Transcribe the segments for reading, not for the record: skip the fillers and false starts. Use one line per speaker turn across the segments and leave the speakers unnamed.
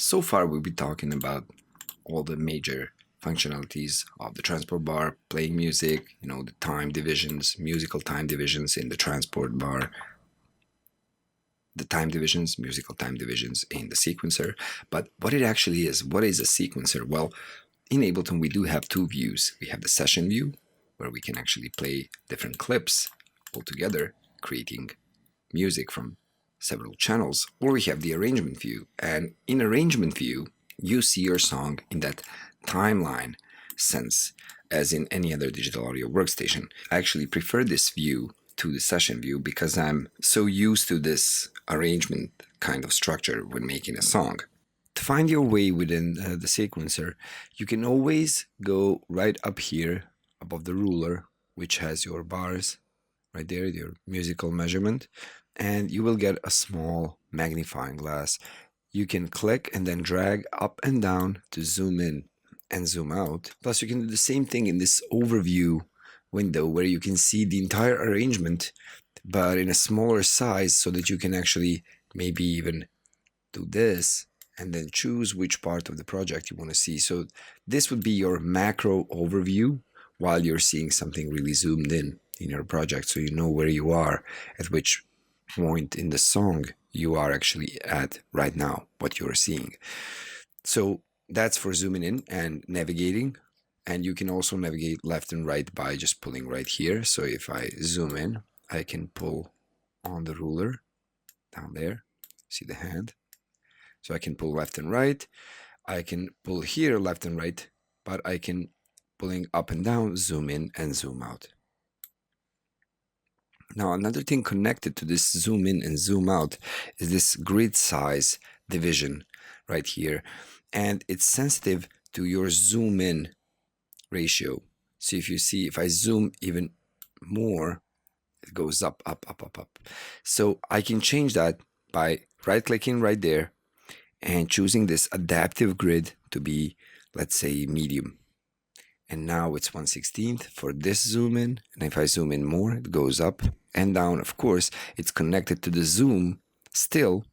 So far we'll be talking about all the major functionalities of the transport bar, playing music, the time divisions, musical time divisions in the transport bar, the time divisions, musical time divisions in the sequencer. But what it actually is, what is a sequencer? Well, in Ableton we do have two views. We have the session view, where we can actually play different clips all together, creating music from several channels, or we have the arrangement view. And in arrangement view, you see your song in that timeline sense, as in any other digital audio workstation. I actually prefer this view to the session view because I'm so used to this arrangement kind of structure when making a song. To find your way within the sequencer, you can always go right up here above the ruler, which has your bars right there, your musical measurement, and you will get a small magnifying glass. You can click and then drag up and down to zoom in and zoom out. Plus, you can do the same thing in this overview window where you can see the entire arrangement, but in a smaller size, so that you can actually maybe even do this and then choose which part of the project you want to see. So this would be your macro overview while you're seeing something really zoomed in your project, so you know where you are, at which point in the song you are actually at right now, what you're seeing. So that's for zooming in and navigating. And you can also navigate left and right by just pulling right here. So if I zoom in, I can pull on the ruler down there. See the hand? So I can pull left and right. I can pull here left and right, but I can, pulling up and down, zoom in and zoom out. Now, another thing connected to this zoom in and zoom out is this grid size division right here. And it's sensitive to your zoom in ratio. So if you see, if I zoom even more, it goes up, up, up, up, up. So I can change that by right-clicking right there and choosing this adaptive grid to be, let's say, medium. And now it's 1/16 for this zoom in. And if I zoom in more, it goes up and down. Of course, it's connected to the zoom still,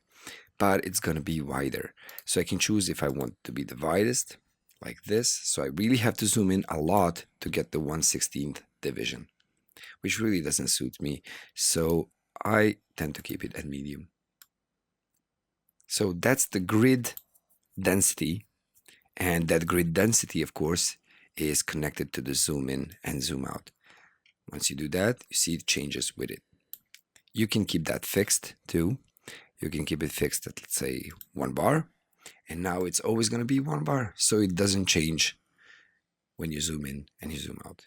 but it's going to be wider. So I can choose if I want to be the widest, like this. So I really have to zoom in a lot to get the 1/16 division, which really doesn't suit me. So I tend to keep it at medium. So that's the grid density. And that grid density, of course, is connected to the zoom in and zoom out. Once you do that, you see it changes with it. You can keep that fixed too. You can keep it fixed at, let's say, 1 bar. And now it's always going to be 1 bar. So it doesn't change when you zoom in and you zoom out.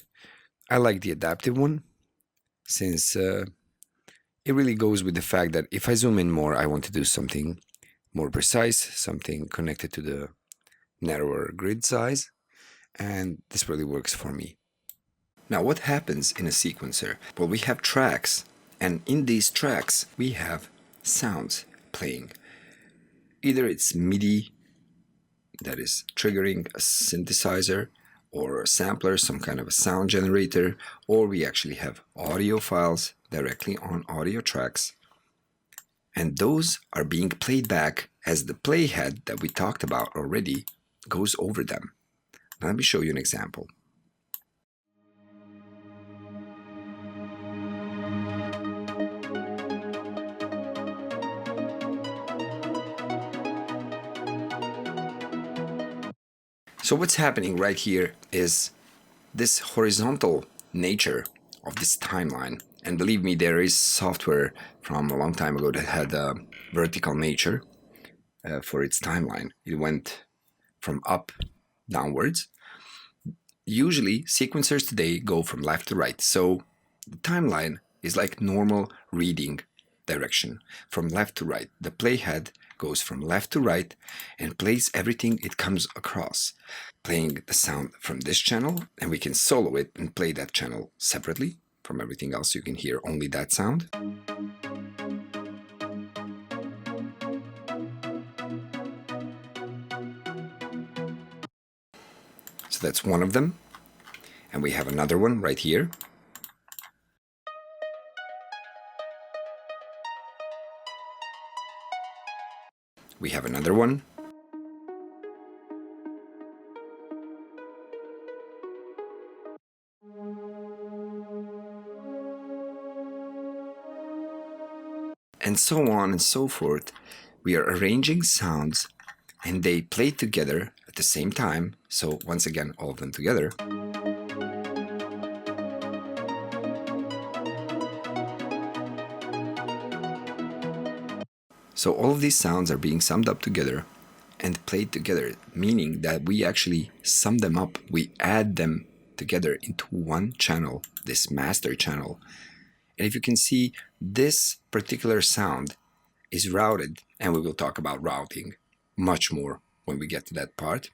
I like the adaptive one, since it really goes with the fact that if I zoom in more, I want to do something more precise, something connected to the narrower grid size. And this really works for me. Now, what happens in a sequencer? Well, we have tracks, and in these tracks we have sounds playing. Either it's MIDI that is triggering a synthesizer or a sampler, some kind of a sound generator, or we actually have audio files directly on audio tracks, and those are being played back as the playhead that we talked about already goes over them. Let me show you an example. So what's happening right here is this horizontal nature of this timeline. And believe me, there is software from a long time ago that had a vertical nature for its timeline. It went from up downwards. Usually, sequencers today go from left to right. So the timeline is like normal reading direction, from left to right. The playhead goes from left to right and plays everything it comes across, playing the sound from this channel, and we can solo it and play that channel separately from everything else. You can hear only that sound. So that's one of them. And we have another one right here. We have another one. and so on and so forth. We are arranging sounds and they play together at the same time. So once again, all of them together. So all of these sounds are being summed up together and played together, meaning that we actually sum them up. We add them together into one channel, this master channel. And if you can see, this particular sound is routed, and we will talk about routing much more when we get to that part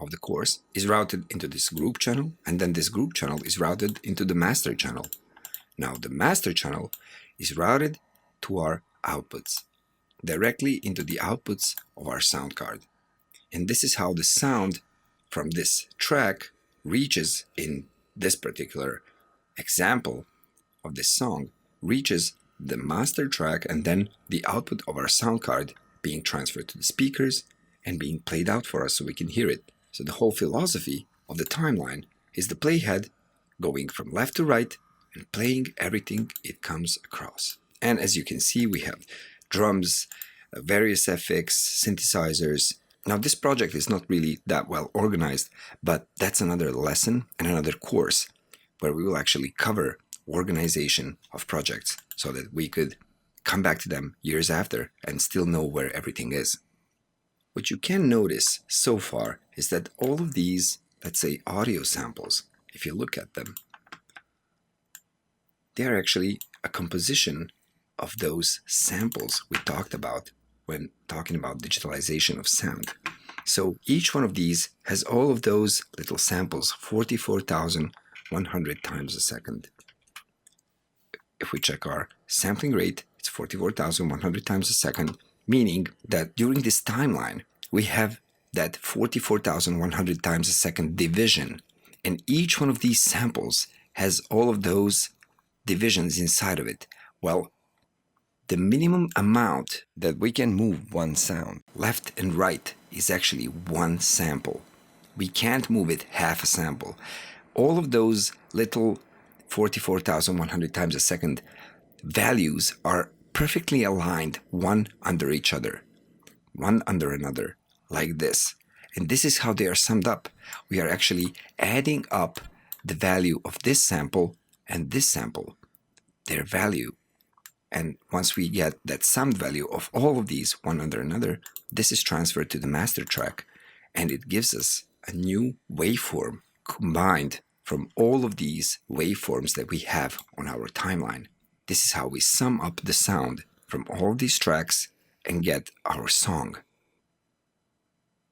of the course, is routed into this group channel, and then this group channel is routed into the master channel. Now the master channel is routed to our outputs, directly into the outputs of our sound card. And this is how the sound from this track reaches, in this particular example of this song, reaches the master track and then the output of our sound card being transferred to the speakers and being played out for us so we can hear it. So the whole philosophy of the timeline is the playhead going from left to right and playing everything it comes across. And as you can see, we have drums, various effects, synthesizers. Now this project is not really that well organized, but that's another lesson and another course where we will actually cover organization of projects so that we could come back to them years after and still know where everything is. What you can notice so far is that all of these, let's say, audio samples, if you look at them, they are actually a composition of those samples we talked about when talking about digitalization of sound. So each one of these has all of those little samples, 44,100 times a second. If we check our sampling rate, it's 44,100 times a second, meaning that during this timeline, we have that 44,100 times a second division. And each one of these samples has all of those divisions inside of it. Well, the minimum amount that we can move one sound left and right is actually one sample. We can't move it half a sample. All of those little 44,100 times a second values are perfectly aligned one under each other, one under another, like this. And this is how they are summed up. We are actually adding up the value of this sample and this sample, their value. And once we get that summed value of all of these one under another, this is transferred to the master track, and it gives us a new waveform combined from all of these waveforms that we have on our timeline. This is how we sum up the sound from all of these tracks and get our song.